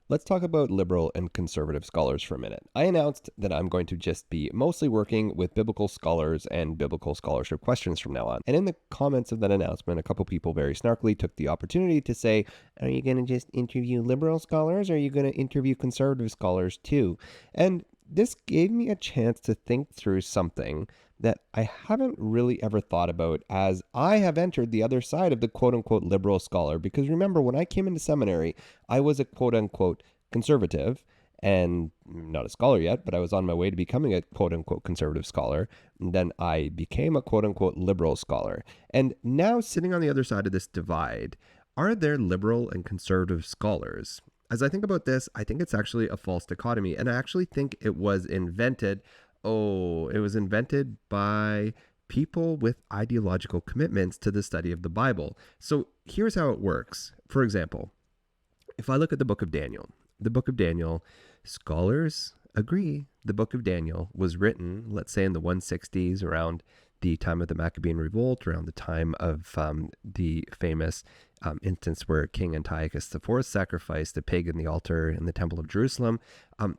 Let's talk about liberal and conservative scholars for a minute. I announced that I'm going to just be mostly working with biblical scholars and biblical scholarship questions from now on. And in the comments of that announcement, a couple people very snarkily took the opportunity to say, are you going to just interview liberal scholars or are you going to interview conservative scholars too? And this gave me a chance to think through something that I haven't really ever thought about as I have entered the other side of the quote unquote liberal scholar. Because remember, when I came into seminary, I was a quote unquote conservative and not a scholar yet, but I was on my way to becoming a quote unquote conservative scholar. And then I became a quote unquote liberal scholar. And now, sitting on the other side of this divide, are there liberal and conservative scholars? As I think about this, I think it's actually a false dichotomy. And I actually think it was invented by people with ideological commitments to the study of the Bible. So here's how it works. For example, if I look at the book of Daniel, scholars agree the book of Daniel was written, let's say in the 160s, around the time of the Maccabean revolt, around the time of the famous instance where King Antiochus IV sacrificed a pig in the altar in the Temple of Jerusalem.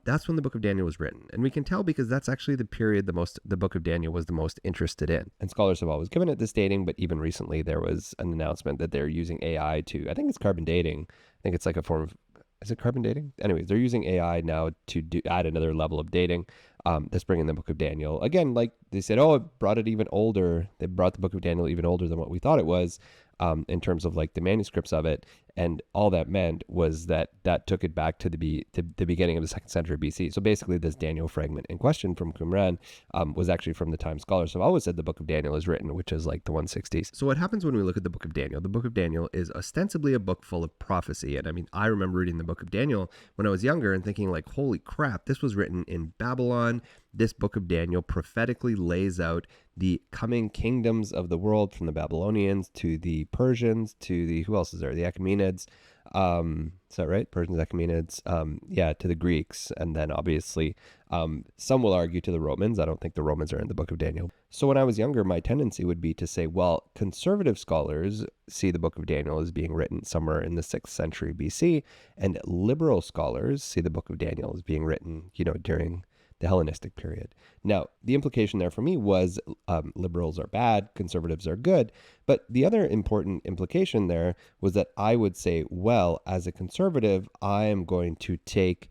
That's when the book of Daniel was written. And we can tell because that's actually the period the book of Daniel was the most interested in. And scholars have always given it this dating, but even recently there was an announcement that they're using AI to, I think it's carbon dating. I think it's like a form of, is it carbon dating? Anyways, they're using AI now to add another level of dating. That's bringing the book of Daniel. Again, like they said, it brought it even older. They brought the book of Daniel even older than what we thought it was. In terms of like the manuscripts of it. And all that meant was that took it back to the beginning of the 2nd century BC. So basically this Daniel fragment in question from Qumran was actually from the time scholars have always said the book of Daniel is written, which is like the 160s. So what happens when we look at the book of Daniel? The book of Daniel is ostensibly a book full of prophecy. And I mean, I remember reading the book of Daniel when I was younger and thinking like, holy crap, this was written in Babylon. This book of Daniel prophetically lays out the coming kingdoms of the world, from the Babylonians to the Persians to the, who else is there? The Achaemenids. Is that right? Persians, Achaemenids. To the Greeks. And then obviously, some will argue to the Romans. I don't think the Romans are in the book of Daniel. So when I was younger, my tendency would be to say, well, conservative scholars see the book of Daniel as being written somewhere in the 6th century BC, and liberal scholars see the book of Daniel as being written, during the Hellenistic period. Now, the implication there for me was liberals are bad, conservatives are good. But the other important implication there was that I would say, well, as a conservative, I am going to take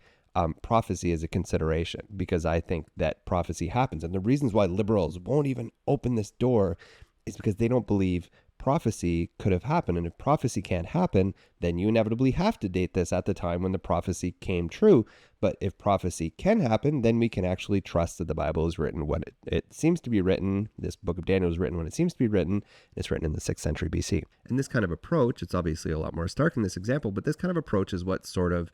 prophecy as a consideration because I think that prophecy happens. And the reasons why liberals won't even open this door is because they don't believe prophecy could have happened. And if prophecy can't happen, then you inevitably have to date this at the time when the prophecy came true. But if prophecy can happen, then we can actually trust that the Bible is written when it seems to be written. This book of Daniel is written when it seems to be written. It's written in the 6th century BC. And this kind of approach, it's obviously a lot more stark in this example, but this kind of approach is what sort of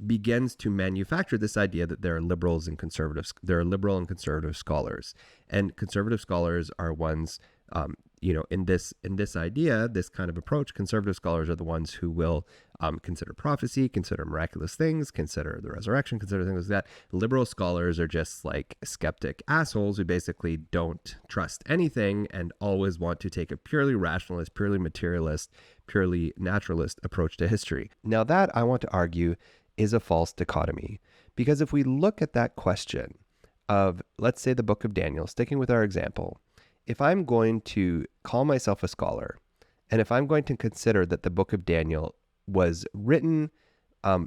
begins to manufacture this idea that there are liberals and conservatives. There are liberal and conservative scholars. And conservative scholars are ones in this idea, this kind of approach, conservative scholars are the ones who will consider prophecy, consider miraculous things, consider the resurrection, consider things like that. Liberal scholars are just like skeptic assholes who basically don't trust anything and always want to take a purely rationalist, purely materialist, purely naturalist approach to history. Now that, I want to argue, is a false dichotomy, because if we look at that question of, let's say, the book of Daniel, sticking with our example, if I'm going to call myself a scholar, and if I'm going to consider that the book of Daniel was written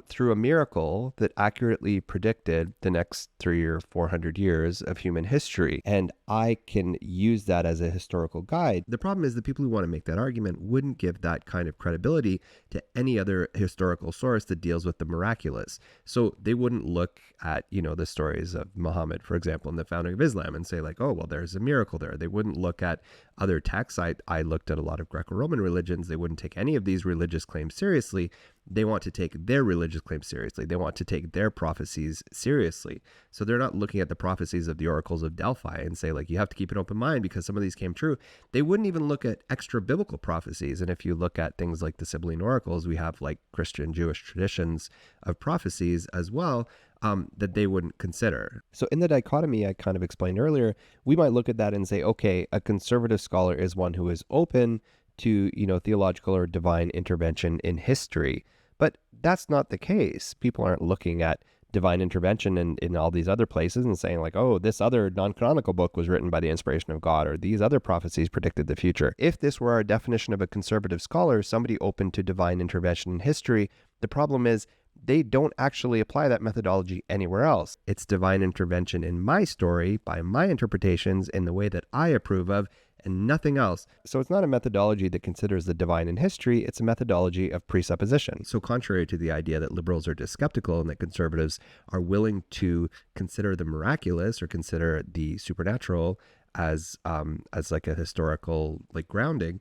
through a miracle that accurately predicted the next 300 or 400 years of human history, and I can use that as a historical guide. The problem is the people who want to make that argument wouldn't give that kind of credibility to any other historical source that deals with the miraculous. So they wouldn't look at, the stories of Muhammad, for example, in the founding of Islam and say like, oh, well, there's a miracle there. They wouldn't look at other texts. I looked at a lot of Greco-Roman religions. They wouldn't take any of these religious claims seriously. They want to take their religious claims seriously. They want to take their prophecies seriously. So they're not looking at the prophecies of the oracles of Delphi and say like, you have to keep an open mind because some of these came true. They wouldn't even look at extra biblical prophecies. And if you look at things like the Sibylline oracles, we have like Christian Jewish traditions of prophecies as well, that they wouldn't consider. So in the dichotomy I kind of explained earlier, we might look at that and say, okay, a conservative scholar is one who is open to, theological or divine intervention in history. But that's not the case. People aren't looking at divine intervention in all these other places and saying like, oh, this other non-canonical book was written by the inspiration of God, or these other prophecies predicted the future. If this were our definition of a conservative scholar, somebody open to divine intervention in history, the problem is they don't actually apply that methodology anywhere else. It's divine intervention in my story, by my interpretations, in the way that I approve of, and nothing else. So it's not a methodology that considers the divine in history, it's a methodology of presupposition. So contrary to the idea that liberals are just skeptical and that conservatives are willing to consider the miraculous or consider the supernatural as like a historical like grounding,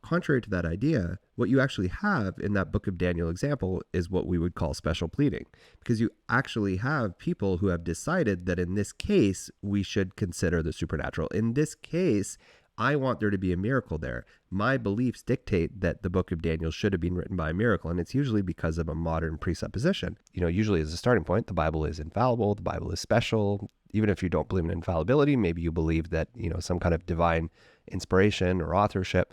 contrary to that idea, what you actually have in that Book of Daniel example is what we would call special pleading, because you actually have people who have decided that in this case, we should consider the supernatural. In this case, I want there to be a miracle there. My beliefs dictate that the Book of Daniel should have been written by a miracle, and it's usually because of a modern presupposition. Usually as a starting point, the Bible is infallible, the Bible is special. Even if you don't believe in infallibility, maybe you believe that, some kind of divine inspiration or authorship,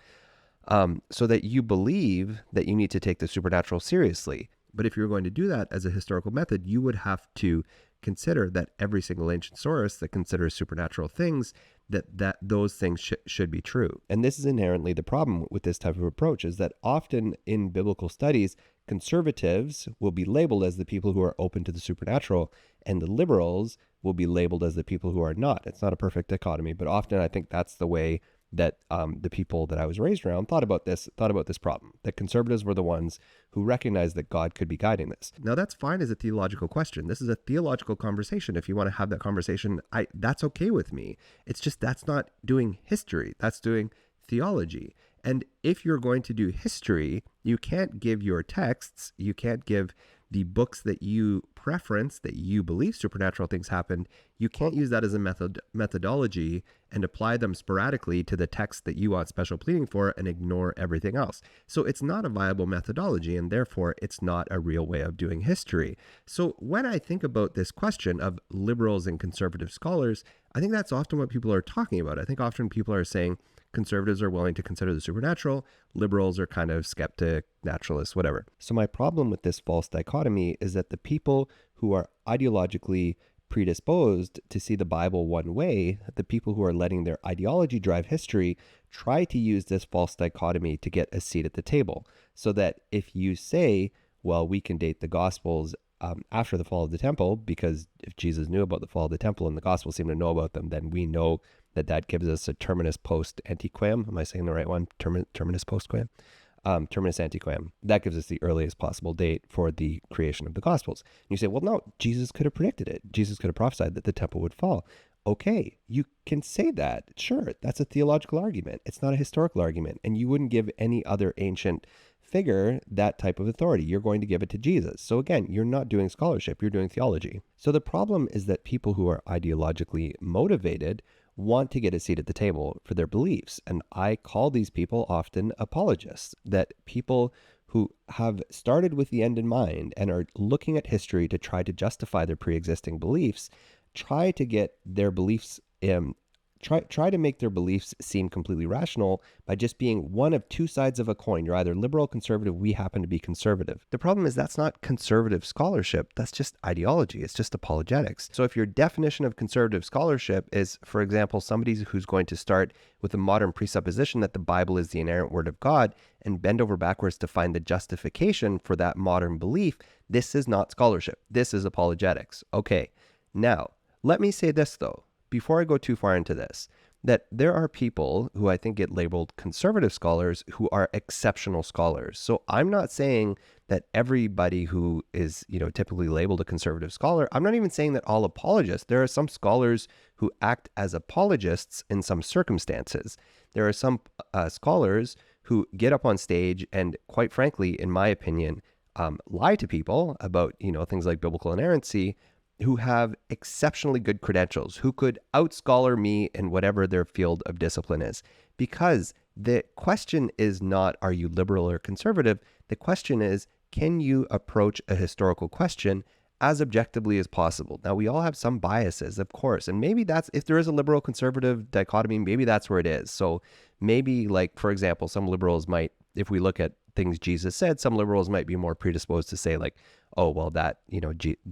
so that you believe that you need to take the supernatural seriously. But if you're going to do that as a historical method, you would have to consider that every single ancient source that considers supernatural things, that those things should be true. And this is inherently the problem with this type of approach, is that often in biblical studies, conservatives will be labeled as the people who are open to the supernatural, and the liberals will be labeled as the people who are not. It's not a perfect dichotomy, but often I think that's the way that the people that I was raised around thought about this problem, that conservatives were the ones who recognized that God could be guiding this. Now, that's fine as a theological question. This is a theological conversation. If you want to have that conversation, that's okay with me. It's just that's not doing history. That's doing theology. And if you're going to do history, you can't give your texts, you can't give the books that you preference, that you believe supernatural things happened, you can't use that as a methodology and apply them sporadically to the text that you want special pleading for and ignore everything else. So it's not a viable methodology, and therefore it's not a real way of doing history. So when I think about this question of liberals and conservative scholars, I think that's often what people are talking about. I think often people are saying conservatives are willing to consider the supernatural, liberals are kind of skeptic, naturalists, whatever. So my problem with this false dichotomy is that the people who are ideologically predisposed to see the Bible one way, the people who are letting their ideology drive history, try to use this false dichotomy to get a seat at the table. So that if you say, well, we can date the Gospels after the fall of the temple, because if Jesus knew about the fall of the temple and the Gospels seem to know about them, then we know that gives us a terminus post antiquam. Am I saying the right one? Terminus post quam? Terminus antiquam. That gives us the earliest possible date for the creation of the Gospels. And you say, well, no, Jesus could have predicted it. Jesus could have prophesied that the temple would fall. Okay, you can say that. Sure, that's a theological argument. It's not a historical argument. And you wouldn't give any other ancient figure that type of authority. You're going to give it to Jesus. So again, you're not doing scholarship, you're doing theology. So the problem is that people who are ideologically motivated want to get a seat at the table for their beliefs. And I call these people often apologists, that people who have started with the end in mind and are looking at history to try to justify their pre-existing beliefs, try to get their beliefs try to make their beliefs seem completely rational by just being one of two sides of a coin. You're either liberal or conservative. We happen to be conservative. The problem is that's not conservative scholarship. That's just ideology. It's just apologetics. So if your definition of conservative scholarship is, for example, somebody who's going to start with a modern presupposition that the Bible is the inerrant word of God and bend over backwards to find the justification for that modern belief, this is not scholarship. This is apologetics. Okay, now let me say this though, before I go too far into this, that there are people who I think get labeled conservative scholars who are exceptional scholars. So I'm not saying that everybody who is, typically labeled a conservative scholar, I'm not even saying that all apologists. There are some scholars who act as apologists in some circumstances. There are some scholars who get up on stage and, quite frankly, in my opinion, lie to people about, things like biblical inerrancy, who have exceptionally good credentials, who could outscholar me in whatever their field of discipline is. Because the question is not, are you liberal or conservative? The question is, can you approach a historical question as objectively as possible? Now, we all have some biases, of course, and maybe that's, if there is a liberal conservative dichotomy, maybe that's where it is. So maybe, like, for example, some liberals might, if we look at things Jesus said, some liberals might be more predisposed to say like, oh, well, that,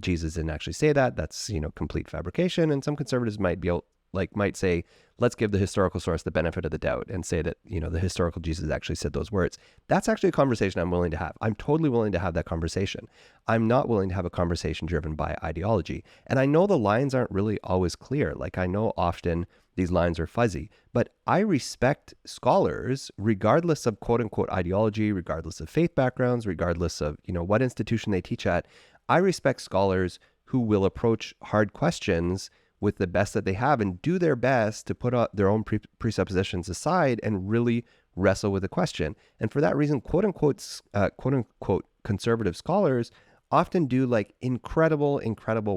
Jesus didn't actually say that. That's, complete fabrication. And some conservatives might say, let's give the historical source the benefit of the doubt and say that, the historical Jesus actually said those words. That's actually a conversation I'm willing to have. I'm totally willing to have that conversation. I'm not willing to have a conversation driven by ideology. And I know the lines aren't really always clear. Like, I know often these lines are fuzzy, but I respect scholars regardless of quote unquote ideology, regardless of faith backgrounds, regardless of, what institution they teach at. I respect scholars who will approach hard questions with the best that they have and do their best to put their own presuppositions aside and really wrestle with the question. And for that reason, quote unquote conservative scholars often do like incredible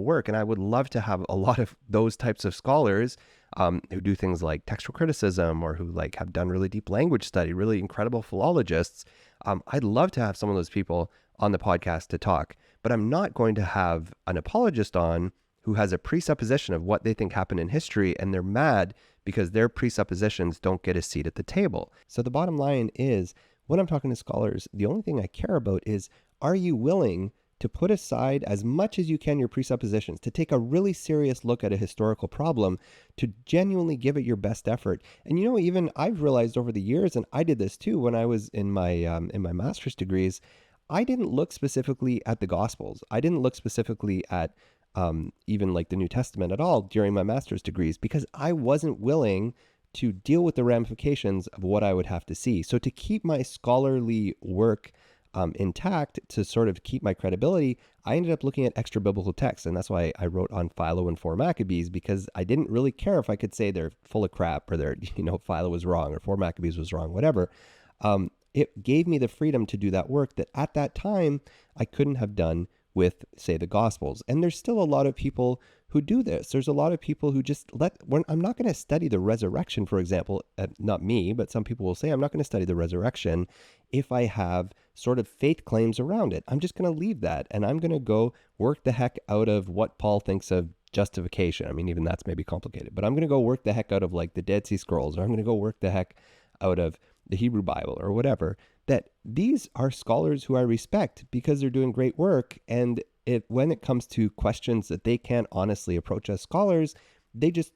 work. And I would love to have a lot of those types of scholars who do things like textual criticism or who like have done really deep language study, really incredible philologists. I'd love to have some of those people on the podcast to talk, but I'm not going to have an apologist on who has a presupposition of what they think happened in history, and they're mad because their presuppositions don't get a seat at the table. So the bottom line is, when I'm talking to scholars, the only thing I care about is, are you willing to put aside as much as you can your presuppositions, to take a really serious look at a historical problem, to genuinely give it your best effort? And even I've realized over the years, and I did this too when I was in my master's degrees, I didn't look specifically at the Gospels. I didn't look specifically at even like the New Testament at all during my master's degrees, because I wasn't willing to deal with the ramifications of what I would have to see. So to keep my scholarly work intact, to sort of keep my credibility, I ended up looking at extra biblical texts. And that's why I wrote on Philo and 4 Maccabees, because I didn't really care if I could say they're full of crap or they're, Philo was wrong or 4 Maccabees was wrong, whatever. It gave me the freedom to do that work that at that time I couldn't have done with, say, the Gospels. And there's still a lot of people who do this. There's a lot of people who just I'm not going to study the resurrection, for example, not me, but some people will say, I'm not going to study the resurrection if I have sort of faith claims around it. I'm just going to leave that, and I'm going to go work the heck out of what Paul thinks of justification. I mean, even that's maybe complicated, but I'm going to go work the heck out of like the Dead Sea Scrolls, or I'm going to go work the heck out of the Hebrew Bible or whatever. That these are scholars who I respect because they're doing great work. And when it comes to questions that they can't honestly approach as scholars, they just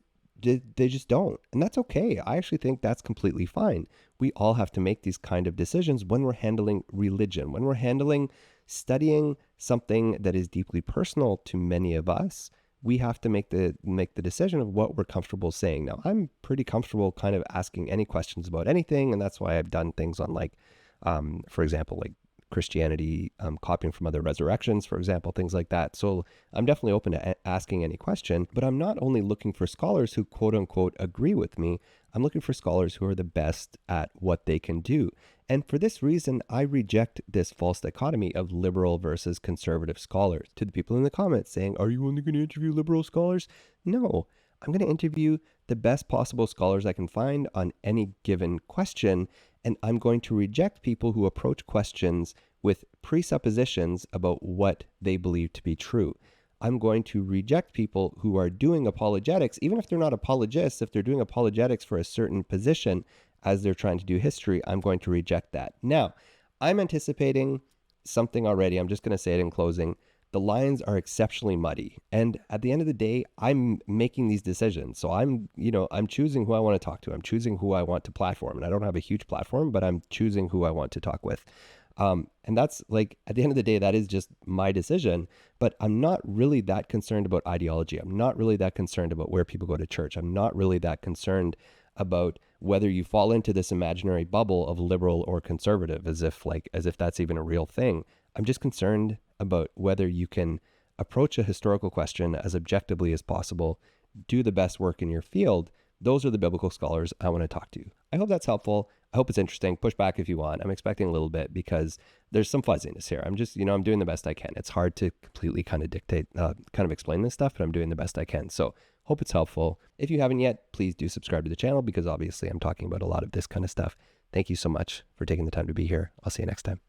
don't. And that's okay. I actually think that's completely fine. We all have to make these kind of decisions when we're handling religion, when we're handling studying something that is deeply personal to many of us. We have to make the decision of what we're comfortable saying. Now, I'm pretty comfortable kind of asking any questions about anything, and that's why I've done things on like, for example, like Christianity, copying from other resurrections, for example, things like that. So I'm definitely open to asking any question, but I'm not only looking for scholars who quote unquote agree with me, I'm looking for scholars who are the best at what they can do. And for this reason, I reject this false dichotomy of liberal versus conservative scholars. To the people in the comments saying, are you only going to interview liberal scholars? No, I'm going to interview the best possible scholars I can find on any given question. And I'm going to reject people who approach questions with presuppositions about what they believe to be true. I'm going to reject people who are doing apologetics, even if they're not apologists, if they're doing apologetics for a certain position as they're trying to do history, I'm going to reject that. Now, I'm anticipating something already. I'm just going to say it in closing. The lines are exceptionally muddy. And at the end of the day, I'm making these decisions. So I'm choosing who I want to talk to. I'm choosing who I want to platform. And I don't have a huge platform, but I'm choosing who I want to talk with. And that's like, at the end of the day, that is just my decision. But I'm not really that concerned about ideology. I'm not really that concerned about where people go to church. I'm not really that concerned about whether you fall into this imaginary bubble of liberal or conservative, as if that's even a real thing. I'm just concerned about whether you can approach a historical question as objectively as possible, do the best work in your field. Those are the biblical scholars I want to talk to. I hope that's helpful. I hope it's interesting. Push back if you want. I'm expecting a little bit because there's some fuzziness here. I'm just, I'm doing the best I can. It's hard to completely kind of dictate, kind of explain this stuff, but I'm doing the best I can. So hope it's helpful. If you haven't yet, please do subscribe to the channel because obviously I'm talking about a lot of this kind of stuff. Thank you so much for taking the time to be here. I'll see you next time.